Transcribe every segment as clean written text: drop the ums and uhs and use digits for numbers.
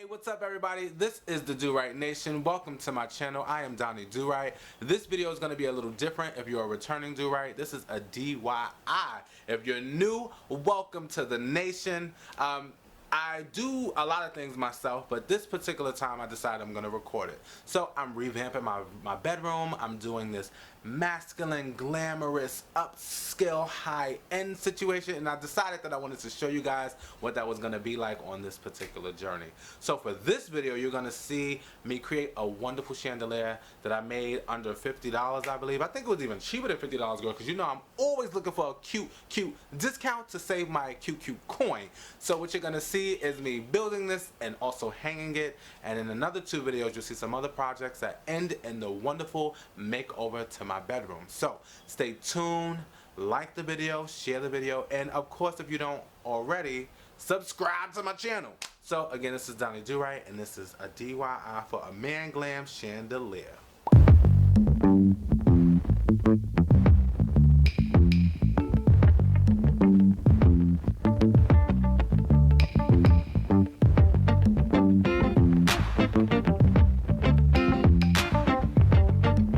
Hey, what's up everybody? This is the Do-Right Nation. Welcome to my channel. I am Donnie Do-Right. This video is going to be a little different if you're a returning Do-Right. This is a DIY. If you're new, welcome to the nation. I do a lot of things myself, but this particular time I decided I'm going to record it. So I'm revamping my bedroom. I'm doing this masculine, glamorous, upscale, high-end situation, and I decided that I wanted to show you guys what that was going to be like on this particular journey. So for this video, you're going to see me create a wonderful chandelier that I made under $50, I believe. I think it was even cheaper than $50, girl, because you know I'm always looking for a cute discount to save my cute coin. So what you're going to see is me building this and also hanging it, and in another two videos you'll see some other projects that end in the wonderful makeover to my bedroom. So stay tuned, like the video, share the video, and of course if you don't already, subscribe to my channel. So again, this is Donnie Do-Right and this is a DIY for a Man-Glam chandelier.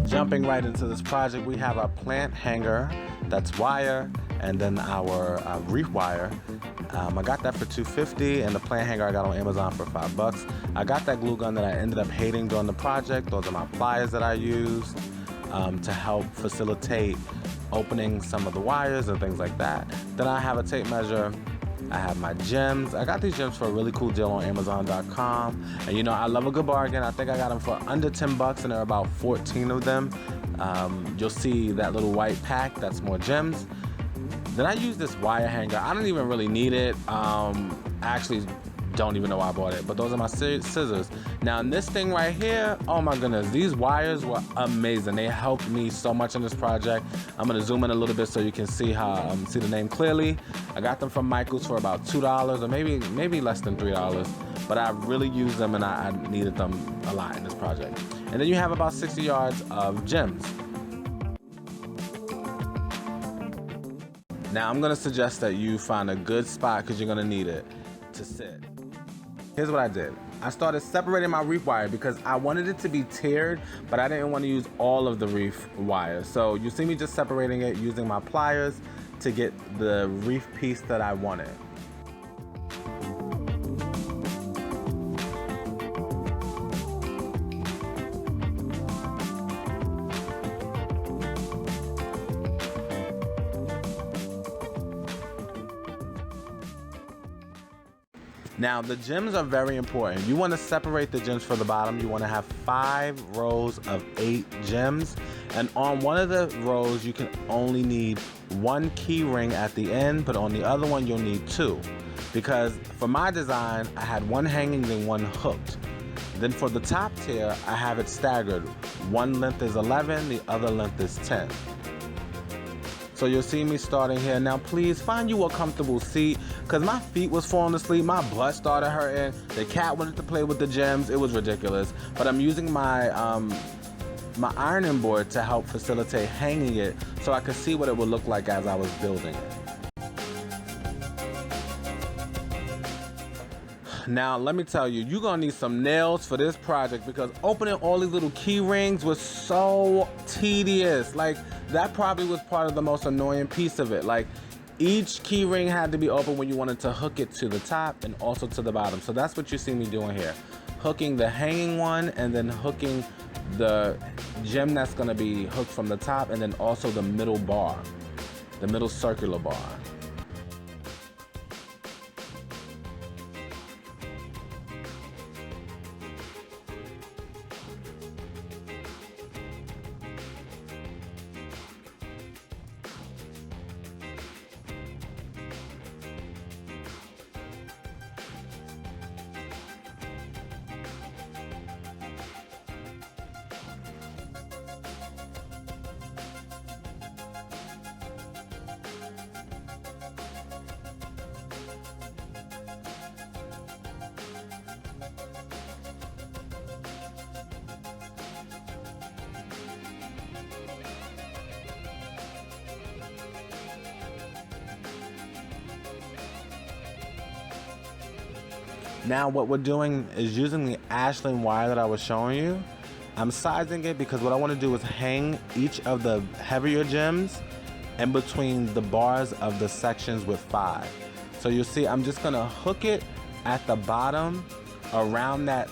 Jumping right into this project, we have our plant hanger that's wire, and then our Wreath wire. I got that for $2.50, and the plant hanger I got on Amazon for $5. I got that glue gun that I ended up hating during the project. Those are my pliers that I used to help facilitate opening some of the wires and things like that. Then I have a tape measure. I have my gems. I got these gems for a really cool deal on Amazon.com. And you know, I love a good bargain. I think I got them for under 10 bucks and there are about 14 of them. You'll see that little white pack, that's more gems. Then I use this wire hanger. I don't even really need it. I actually don't even know why I bought it, but those are my scissors. Now in this thing right here, oh my goodness, these wires were amazing. They helped me so much in this project. I'm gonna zoom in a little bit so you can see how see the name clearly. I got them from Micheal's for about $2 or maybe less than $3, but I really used them and I needed them a lot in this project. And then you have about 60 yards of gems. Now I'm gonna suggest that you find a good spot because you're gonna need it to sit. Here's what I did. I started separating my Wreath wire because I wanted it to be tiered, but I didn't want to use all of the Wreath wire. So you see me just separating it using my pliers to get the Wreath piece that I wanted. Now the gems are very important. You want to separate the gems for the bottom. You want to have 5 rows of 8 gems, and on one of the rows you can only need 1 key ring at the end, but on the other one you'll need 2, because for my design I had 1 hanging then 1 hooked. Then for the top tier I have it staggered. One length is 11, the other length is 10. So you'll see me starting here. Now please find you a comfortable seat, because my feet was falling asleep, my butt started hurting, the cat wanted to play with the gems, it was ridiculous. But I'm using my my ironing board to help facilitate hanging it so I could see what it would look like as I was building it. Now let me tell you, you're gonna need some nails for this project, because opening all these little key rings was so tedious. Like, that probably was part of the most annoying piece of it. Like, each key ring had to be open when you wanted to hook it to the top and also to the bottom. So that's what you see me doing here. Hooking the hanging one and then hooking the gem that's gonna be hooked from the top, and then also the middle bar, the middle circular bar. Now what we're doing is using the Ashland wire that I was showing you. I'm sizing it because what I want to do is hang each of the heavier gems in between the bars of the sections with 5. So you'll see I'm just gonna hook it at the bottom around that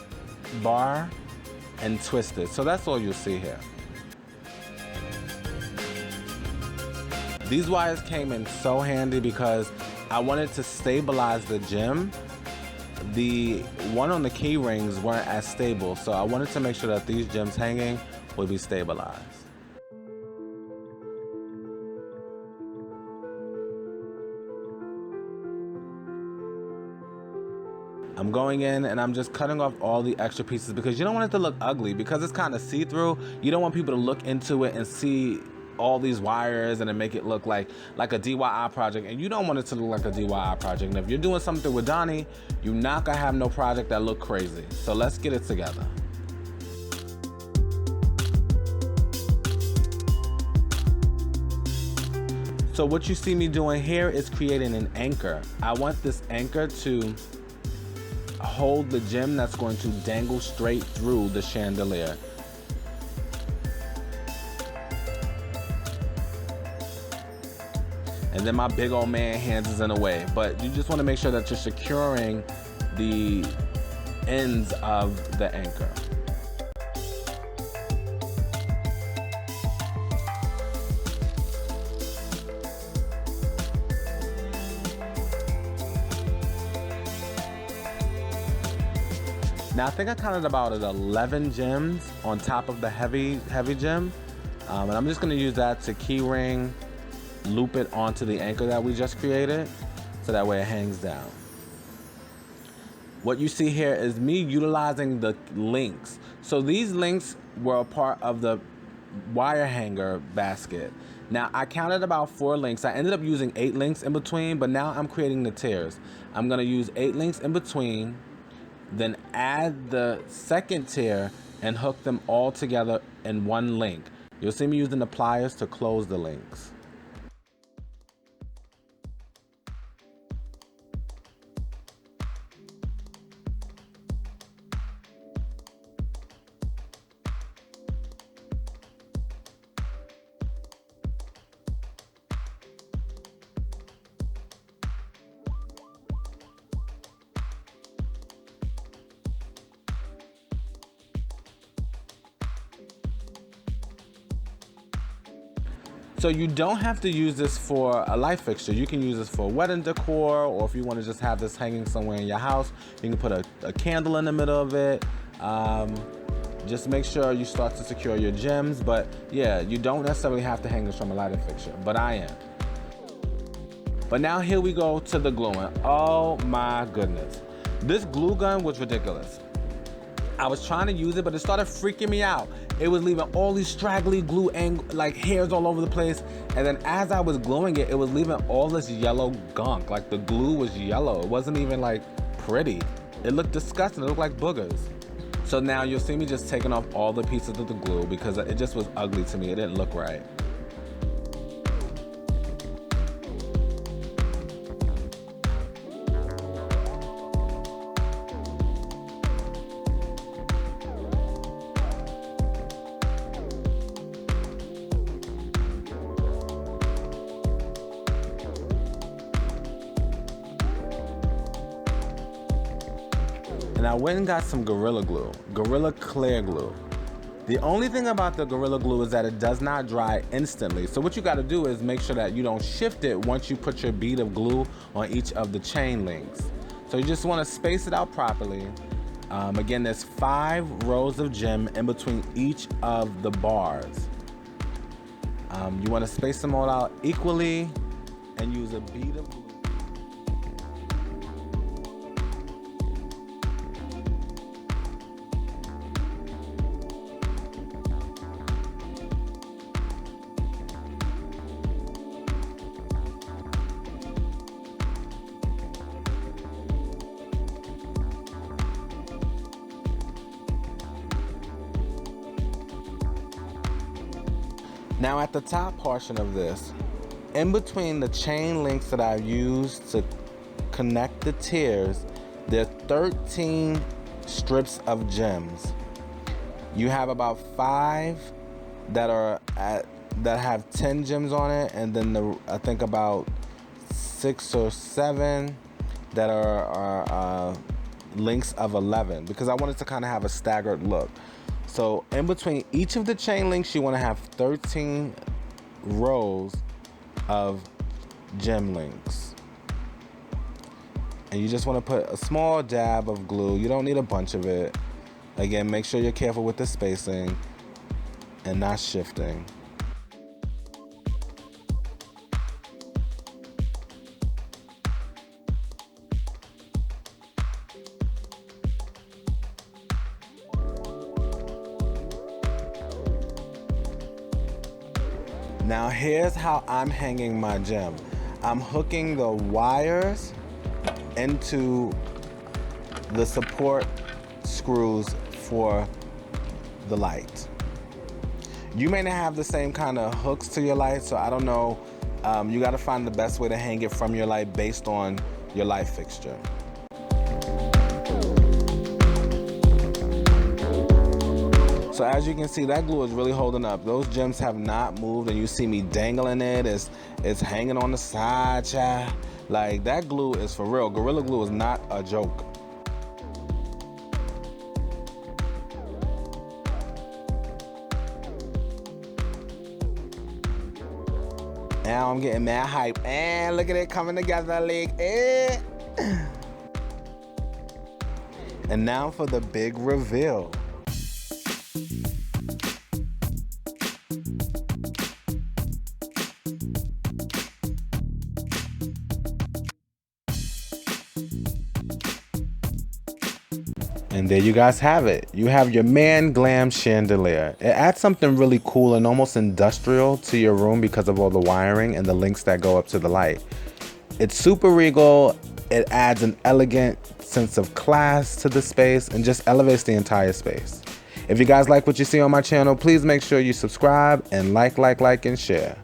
bar and twist it. So that's all you'll see here. These wires came in so handy because I wanted to stabilize the gem. The one on the key rings weren't as stable, so I wanted to make sure that these gems hanging would be stabilized. I'm going in and I'm just cutting off all the extra pieces because you don't want it to look ugly. Because it's kind of see-through, you don't want people to look into it and see all these wires and then make it look like a D.I.Y project, and you don't want it to look like a D.I.Y project. And if you're doing something with Donnie, you're not gonna have no project that look crazy. So let's get it together. So what you see me doing here is creating an anchor. I want this anchor to hold the gem that's going to dangle straight through the chandelier. And then my big old man hands is in the way. But you just want to make sure that you're securing the ends of the anchor. Now I think I counted about 11 gems on top of the heavy gem. And I'm just gonna use that to key ring, loop it onto the anchor that we just created, so that way it hangs down. What you see here is me utilizing the links. So these links were a part of the wire hanger basket. Now I counted about 4 links. I ended up using 8 links in between, but now I'm creating the tiers. I'm gonna use 8 links in between, then add the second tier and hook them all together in one link. You'll see me using the pliers to close the links. So you don't have to use this for a light fixture. You can use this for wedding decor, or if you want to just have this hanging somewhere in your house, you can put a candle in the middle of it. Just make sure you start to secure your gems. But yeah, you don't necessarily have to hang this from a lighting fixture, but I am. But now here we go to the gluing. Oh my goodness. This glue gun was ridiculous. I was trying to use it, but it started freaking me out. It was leaving all these straggly glue like hairs all over the place. And then as I was gluing it, it was leaving all this yellow gunk. Like the glue was yellow. It wasn't even like pretty. It looked disgusting. It looked like boogers. So now you'll see me just taking off all the pieces of the glue because it just was ugly to me. It didn't look right. And I went and got some Gorilla Glue, Gorilla Clear Glue. The only thing about the Gorilla Glue is that it does not dry instantly. So what you gotta do is make sure that you don't shift it once you put your bead of glue on each of the chain links. So you just wanna space it out properly. Again, there's 5 rows of gem in between each of the bars. You wanna space them all out equally and use a bead of glue. Now at the top portion of this, in between the chain links that I used to connect the tiers, There are 13 strips of gems. You have about 5 that have 10 gems on it, and then I think about 6 or 7 that are links of 11, because I wanted to kind of have a staggered look. So in between each of the chain links, you want to have 13 rows of gem links. And you just want to put a small dab of glue. You don't need a bunch of it. Again, make sure you're careful with the spacing and not shifting. Now here's how I'm hanging my gem. I'm hooking the wires into the support screws for the light. You may not have the same kind of hooks to your light, so I don't know. You got to find the best way to hang it from your light based on your light fixture. So as you can see, that glue is really holding up. Those gems have not moved, and you see me dangling it. It's hanging on the side, child. Like, that glue is for real. Gorilla Glue is not a joke. Now I'm getting mad hype. And look at it coming together, like, And now for the big reveal. And there you guys have it. You have your Man-Glam chandelier. It adds something really cool and almost industrial to your room because of all the wiring and the links that go up to the light. It's super regal. It adds an elegant sense of class to the space and just elevates the entire space. If you guys like what you see on my channel, please make sure you subscribe and like, and share.